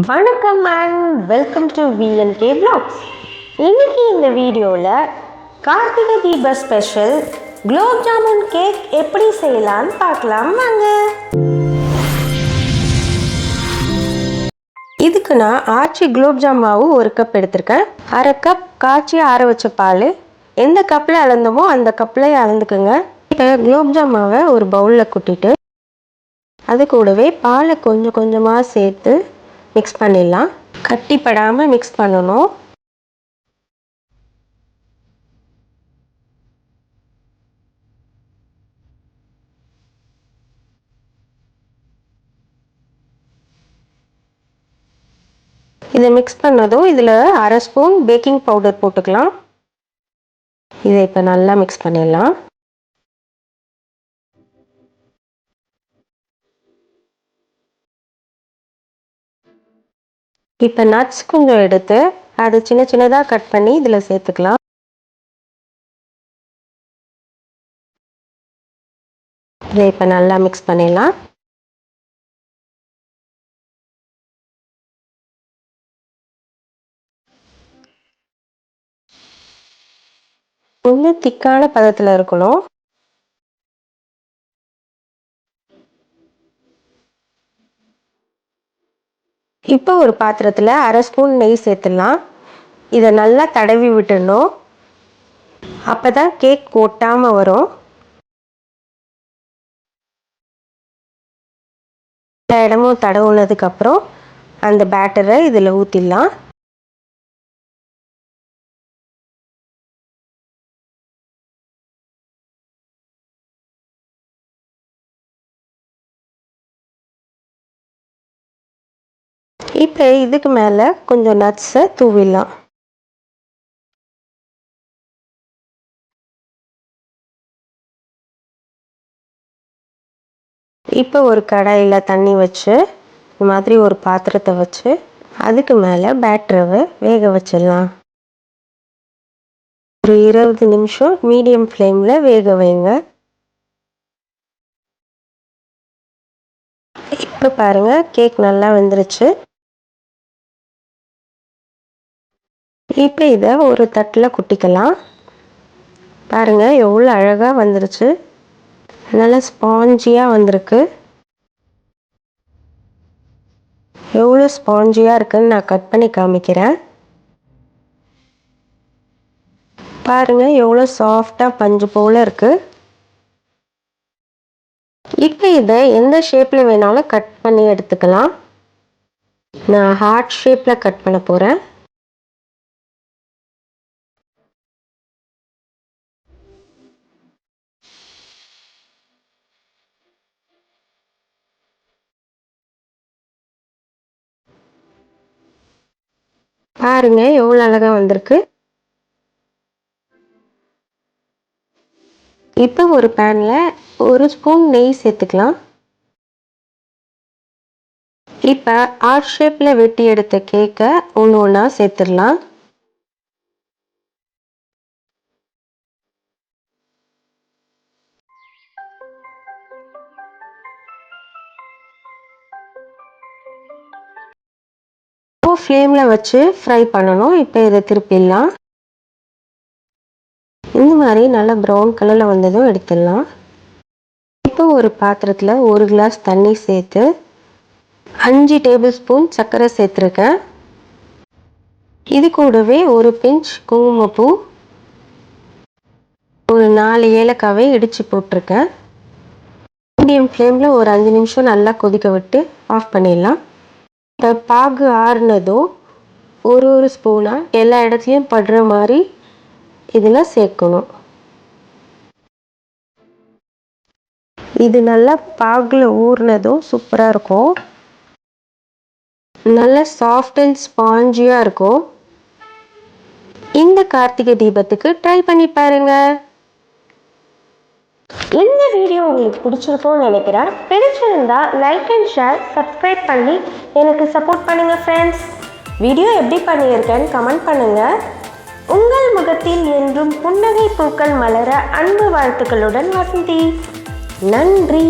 வணக்கம் and welcome to VNK Vlogs. இன்னைக்கு இந்த வீடியோவில் கார்த்திகை தீப ஸ்பெஷல் குலோப் ஜாமுன் கேக் எப்படி செய்யலான்னு பார்க்கலாம் வாங்க. இதுக்கு நான் ஆச்சி குலோப் ஜாம் மாவு 1 கப் எடுத்திருக்கேன். 1/2 கப் காய்ச்சி ஆற வச்ச பால். எந்த கப்பில் அளந்தமோ அந்த கப்பில் அளந்துக்குங்க. இப்போ குலோப் ஜாம் மாவை ஒரு பவுலில் கொட்டிட்டு அது கூடவே பாலை கொஞ்சம் கொஞ்சமாக சேர்த்து மிக்ஸ் பண்ணிடலாம். கட்டிப்படாமல் மிக்ஸ் பண்ணணும். இதை மிக்ஸ் பண்ணதும் இதில் 1/2 ஸ்பூன் பேக்கிங் பவுடர் போட்டுக்கலாம். இதை இப்போ நல்லா மிக்ஸ் பண்ணிடலாம். இப்போ நட்ஸ் கொஞ்சம் எடுத்து அது சின்ன சின்னதாக கட் பண்ணி இதில் சேர்த்துக்கலாம். இதை இப்போ நல்லா மிக்ஸ் பண்ணிடலாம். கொஞ்சம் திக்கான பதத்தில் இருக்கணும். இப்போ ஒரு பாத்திரத்தில் 1/2 ஸ்பூன் நெய் சேர்த்துடலாம். இதை நல்லா தடவி விட்டுடணும். அப்போ தான் கேக் ஒட்டாமல் வரும். எல்லா இடமும் தடவுனதுக்கப்புறம் அந்த பேட்டரை இதில் ஊற்றிடலாம். இப்போ இதுக்கு மேலே கொஞ்சம் நட்ஸை தூவிடலாம். இப்போ ஒரு கடாயில் தண்ணி வச்சு இந்த மாதிரி ஒரு பாத்திரத்தை வச்சு அதுக்கு மேலே பேட்டரை வேக வச்சிடலாம். ஒரு 20 நிமிஷம் மீடியம் ஃப்ளேமில் வேக வைங்க. இப்போ பாருங்கள், கேக் நல்லா வெந்துருச்சு. இப்போ இதை ஒரு தட்டில் கொட்டிக்கலாம். பாருங்கள் எவ்வளோ அழகாக வந்துருச்சு. நல்லா ஸ்பாஞ்சியாக வந்திருக்கு. எவ்வளோ ஸ்பாஞ்சியாக இருக்குன்னு நான் கட் பண்ணி காமிக்கிறேன். பாருங்கள் எவ்வளோ சாஃப்டாக பஞ்சு போல் இருக்குது. இப்போ இதை எந்த ஷேப்பில் வேணாலும் கட் பண்ணி எடுத்துக்கலாம். நான் ஹார்ட் ஷேப்பில் கட் பண்ண போகிறேன். பாருங்க எவ்வளோ அழகாக வந்திருக்கு. இப்போ ஒரு பேனில் 1 ஸ்பூன் நெய் சேர்த்துக்கலாம். இப்போ ஹார்ட் ஷேப்பில் வெட்டி எடுத்த கேக்கை ஒன்று ஒன்றா சேர்த்துடலாம். ஃப்ளேமில் வச்சு ஃப்ரை பண்ணணும். இப்போ இதை திருப்பிடலாம். இந்த மாதிரி நல்லா ப்ரௌன் கலரில் வந்ததும் எடுத்துடலாம். இப்போ ஒரு பாத்திரத்தில் 1 கிளாஸ் தண்ணி சேர்த்து 5 டேபிள் ஸ்பூன் சர்க்கரை சேர்த்துருக்கேன். இது கூடவே ஒரு பிஞ்ச் குங்குமப்பூ, ஒரு 4 ஏலக்காவை இடித்து போட்டிருக்கேன். மீடியம் ஃப்ளேமில் ஒரு 5 நிமிஷம் நல்லா கொதிக்க விட்டு ஆஃப் பண்ணிடலாம். இப்போ பாகு ஆறுனதும் ஒரு ஸ்பூனாக எல்லா இடத்துலையும் படுற மாதிரி இதில் சேர்க்கணும். இது நல்லா பாகில் ஊறினதும் சூப்பராக இருக்கும். நல்ல சாஃப்ட் அண்ட் ஸ்பாஞ்சியாக இருக்கும். இந்த கார்த்திகை தீபத்துக்கு ட்ரை பண்ணி பாருங்கள். இந்த வீடியோ உங்களுக்கு பிடிச்சிருக்கும்னு நினைக்கிறேன். பிடிச்சிருந்தா லைக் அண்ட் ஷேர், சப்ஸ்கிரைப் பண்ணி எனக்கு சப்போர்ட் பண்ணுங்கள் ஃப்ரெண்ட்ஸ். வீடியோ எப்படி பண்ணியிருக்கேன்னு கமெண்ட் பண்ணுங்கள். உங்கள் முகத்தில் என்றும் புன்னகை பூக்கள் மலர அன்பு வாழ்த்துக்களுடன் வசந்தி. நன்றி.